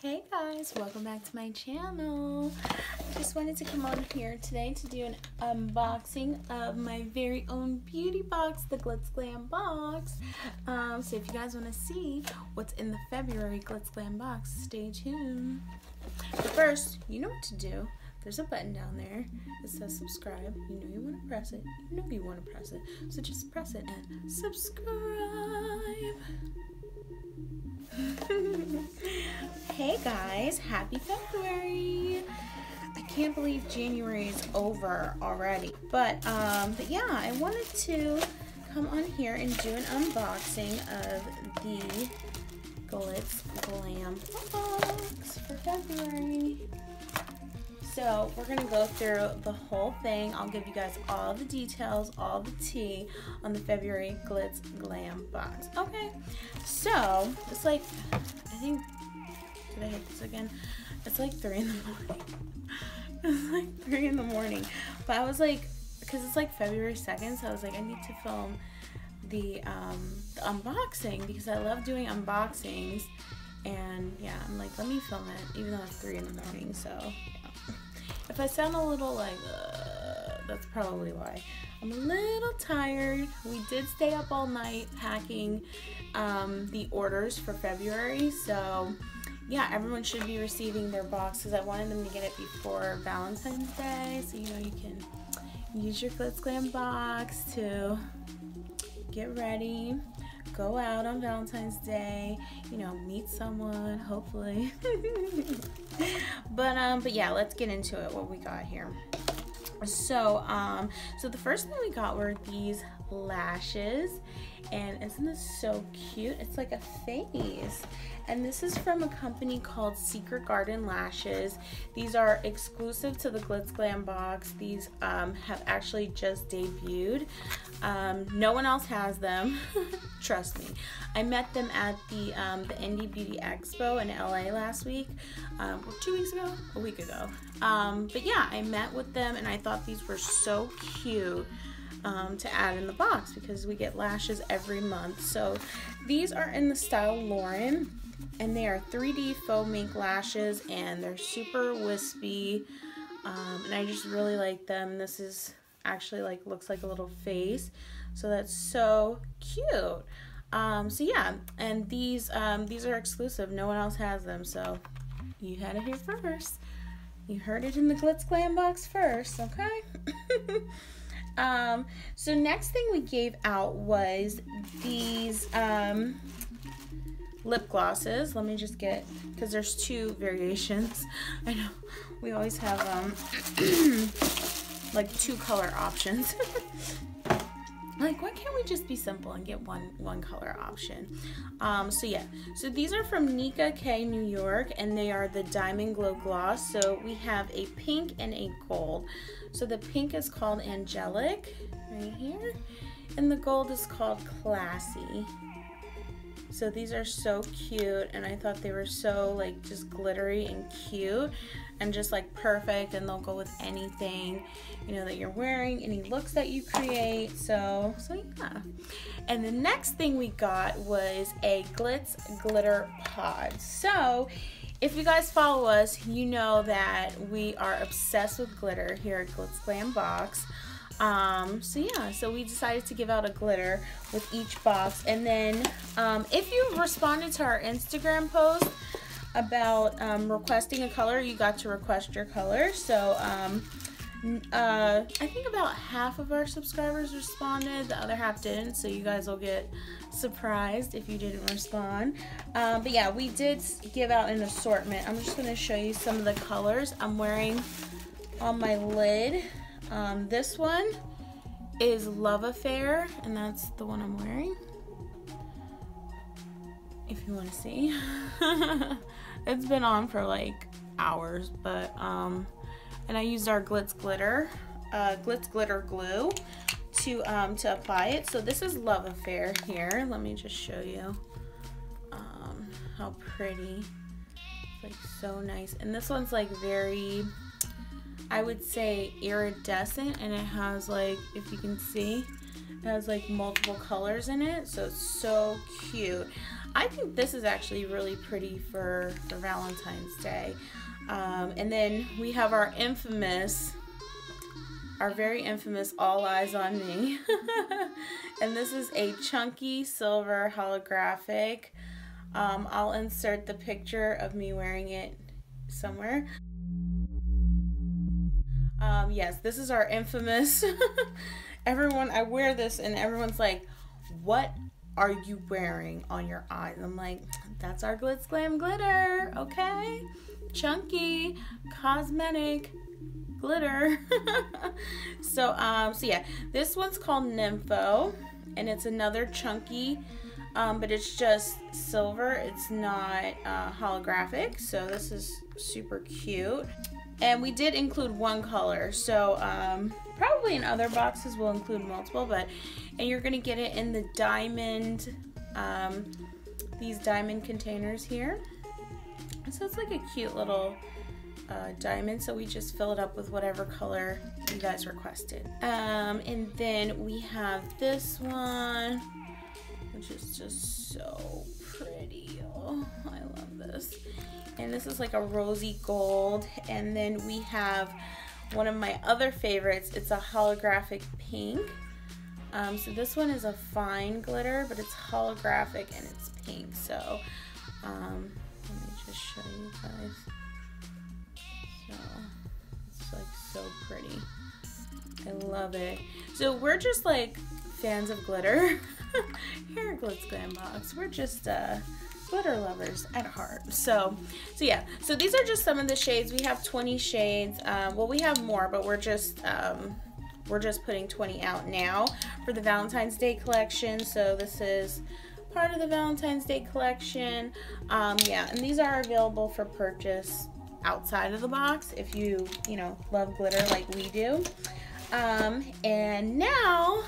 Hey guys, welcome back to my channel. Just wanted to come on here today to do an unboxing of my very own beauty box, the Glitz Glam Box. So if you guys want to see what's in the February Glitz Glam Box, stay tuned. But first, you know what to do. There's a button down there that says subscribe. You know you want to press it. You know you want to press it. So just press it and subscribe. Hey guys, happy February. I can't believe January is over already. But yeah, I wanted to come on here and do an unboxing of the Glitz Glam Box for February. So we're gonna go through the whole thing. I'll give you guys all the details, all the tea on the February Glitz Glam Box. Okay, so it's like, I think, did I hit this again? It's like 3 in the morning. It's like 3 in the morning. But I was like, because it's like February 2nd, so I was like, I need to film the unboxing because I love doing unboxings. And yeah, I'm like, let me film it, even though it's 3 in the morning, so yeah. If I sound a little like, that's probably why. I'm a little tired. We did stay up all night packing the orders for February, so yeah, everyone should be receiving their boxes. I wanted them to get it before Valentine's Day, so you know you can use your Glitz Glam box to get ready, go out on Valentine's Day, you know, meet someone, hopefully. But yeah, let's get into it, what we got here. So the first thing we got were these lashes, and isn't this so cute? It's like a face, and this is from a company called Secret Garden Lashes. These are exclusive to the Glitz Glam Box. These have actually just debuted. No one else has them. Trust me. I met them at the Indie Beauty Expo in LA last week, or 2 weeks ago, a week ago. But yeah, I met with them and I thought these were so cute to add in the box because we get lashes every month. So these are in the style Lauren, and they are 3D faux mink lashes, and they're super wispy, and I just really like them. This is actually like looks like a little face, so that's so cute. So yeah, and these are exclusive. No one else has them, so you had it here first. You heard it in the Glitz Glam Box first, okay? So next thing we gave out was these lip glosses. Let me just get, because there's 2 variations. I know we always have like 2 color options. Like, why can't we just be simple and get one color option? So yeah, so these are from Nika K, New York, and they are the Diamond Glow Gloss. So we have a pink and a gold. So the pink is called Angelic, right here, and the gold is called Classy. So these are so cute, and I thought they were so like just glittery and cute and just like perfect, and they'll go with anything, you know, that you're wearing, any looks that you create. So yeah. And the next thing we got was a Glitz glitter pod. So if you guys follow us, you know that we are obsessed with glitter here at Glitz Glam Box. So yeah, so we decided to give out a glitter with each box. And then if you responded to our Instagram post about requesting a color, you got to request your color. So I think about half of our subscribers responded, the other half didn't, so you guys will get surprised if you didn't respond. But yeah, we did give out an assortment. I'm just going to show you some of the colors I'm wearing on my lid. This one is Love Affair, and that's the one I'm wearing, if you want to see. It's been on for like hours, but and I used our Glitz Glitter glue to apply it. So this is Love Affair here. Let me just show you how pretty. It's like so nice, and this one's like very, I would say, iridescent, and it has like, if you can see, it has like multiple colors in it, so it's so cute. I think this is actually really pretty for Valentine's Day. And then we have our very infamous All Eyes on Me. And this is a chunky silver holographic. I'll insert the picture of me wearing it somewhere. Yes, this is our infamous. Everyone, I wear this and everyone's like, what are you wearing on your eyes? I'm like, that's our Glitz Glam glitter, okay? Chunky, cosmetic glitter. So yeah, this one's called Nympho, and it's another chunky, but it's just silver. It's not holographic, so this is super cute. And we did include one color, so probably in other boxes we'll include multiple, and you're gonna get it in the diamond, these diamond containers here. So it's like a cute little diamond, so we just fill it up with whatever color you guys requested. And then we have this one, which is just so pretty. Oh, I love this. And this is like a rosy gold. And then we have one of my other favorites. It's a holographic pink. So this one is a fine glitter, but it's holographic and it's pink. So let me just show you guys. So it's like so pretty. I love it. So we're just like fans of glitter here at GLITZGLAMBOX. We're just glitter lovers at heart. So yeah, so these are just some of the shades. We have 20 shades. Well, we have more, but we're just putting 20 out now for the Valentine's Day collection. So this is part of the Valentine's Day collection. Yeah, and these are available for purchase outside of the box if you know, love glitter like we do. And now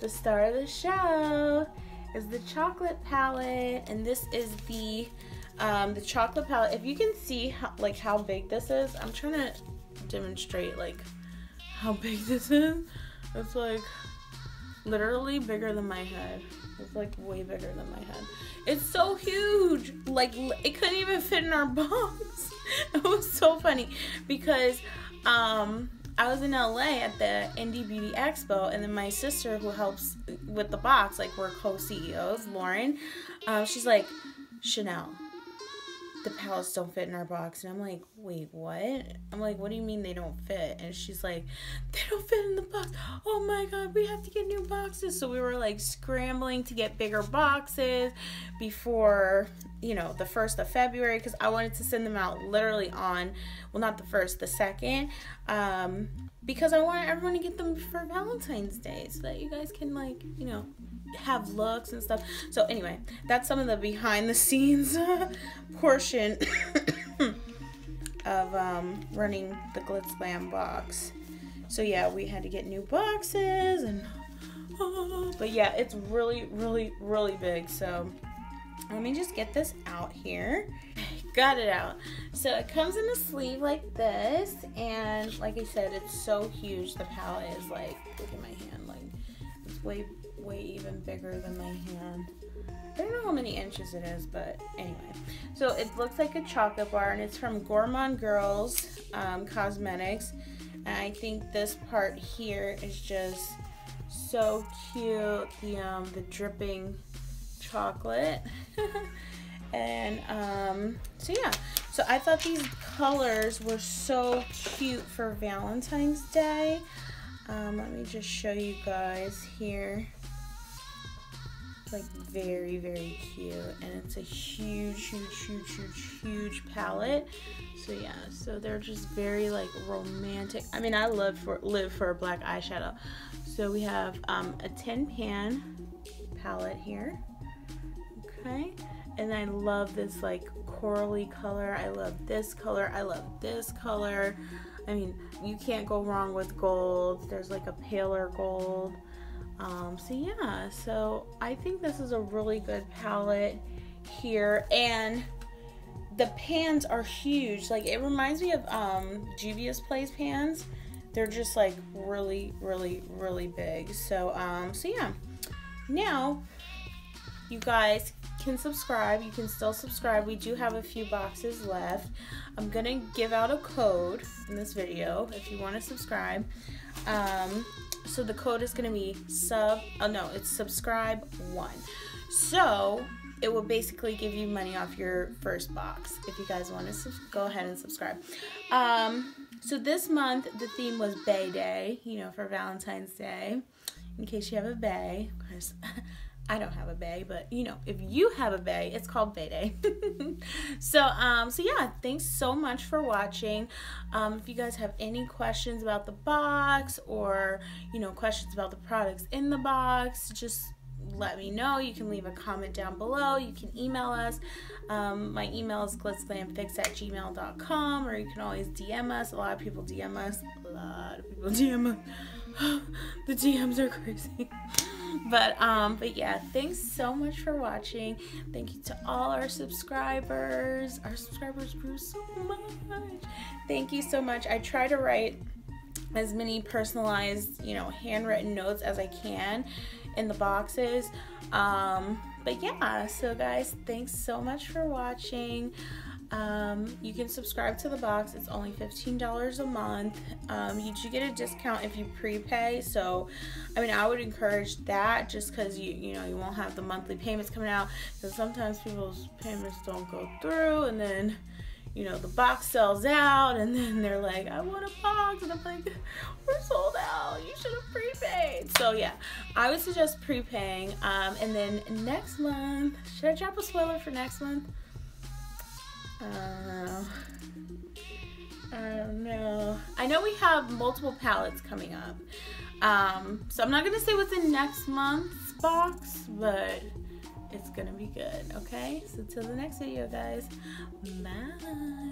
the star of the show is the chocolate palette, and this is the chocolate palette. If you can see how big this is, I'm trying to demonstrate like how big this is. It's like literally bigger than my head. It's like way bigger than my head. It's so huge. Like it couldn't even fit in our box. It was so funny because I was in LA at the Indie Beauty Expo, and then my sister, who helps with the box, like we're co-CEOs, Lauren, she's like, Chanelle, the palettes don't fit in our box. And I'm like, wait, what? I'm like, what do you mean they don't fit? And she's like, they don't fit in the box. Oh my God, we have to get new boxes. So we were like scrambling to get bigger boxes before, you know, the 1st of February, because I wanted to send them out literally on, well, not the 1st, the 2nd, because I want everyone to get them for Valentine's Day so that you guys can, like, you know, have looks and stuff. So anyway, that's some of the behind the scenes portion of running the GLITZGLAMBOX. So yeah, we had to get new boxes, and but yeah, it's really, really, really big. So let me just get this out here. Got it out. So it comes in a sleeve like this, and like I said, it's so huge. The palette is like, look at my hand, like it's way even bigger than my hand. I don't know how many inches it is, but anyway. So it looks like a chocolate bar, and it's from Gourmand Girls Cosmetics. And I think this part here is just so cute. The dripping chocolate. And so yeah, so I thought these colors were so cute for Valentine's Day. Let me just show you guys here. Like very, very cute, and it's a huge palette. So yeah, so they're just very like romantic. I mean, I live for a black eyeshadow. So we have a tin pan palette here. Okay, and I love this like corally color. I love this color. I love this color. I mean, you can't go wrong with gold. There's like a paler gold. So yeah, so I think this is a really good palette here, and the pans are huge. Like it reminds me of Juvia's Place pans. They're just like really big. So so yeah, now you guys can subscribe, you can still subscribe. We do have a few boxes left. I'm gonna give out a code in this video if you want to subscribe. So the code is gonna be it's subscribe1. So it will basically give you money off your first box if you guys want to go ahead and subscribe. So this month the theme was Bae Day, you know, for Valentine's Day, in case you have a bae. Of course, I don't have a bae, but you know, if you have a bae, it's called Bae Day. So yeah, thanks so much for watching. If you guys have any questions about the box, or you know, questions about the products in the box, just let me know. You can leave a comment down below. You can email us. My email is glitzglamfix@gmail.com, or you can always DM us. A lot of people DM us. The DMs are crazy. But yeah, thanks so much for watching. Thank you to all our subscribers. Our subscribers grew so much. Thank you so much. I try to write as many personalized, you know, handwritten notes as I can in the boxes. But yeah, so guys, thanks so much for watching. You can subscribe to the box. It's only $15 a month. You do get a discount if you prepay, so I mean, I would encourage that, just because you know, you won't have the monthly payments coming out, because sometimes people's payments don't go through, and then you know, the box sells out, and then they're like, I want a box, and I'm like, we're sold out, you should have prepaid. So yeah, I would suggest prepaying. And then next month, should I drop a spoiler for next month? I don't know. I know we have multiple palettes coming up. So I'm not gonna say what's in next month's box, but it's gonna be good, okay? So till the next video, guys, bye.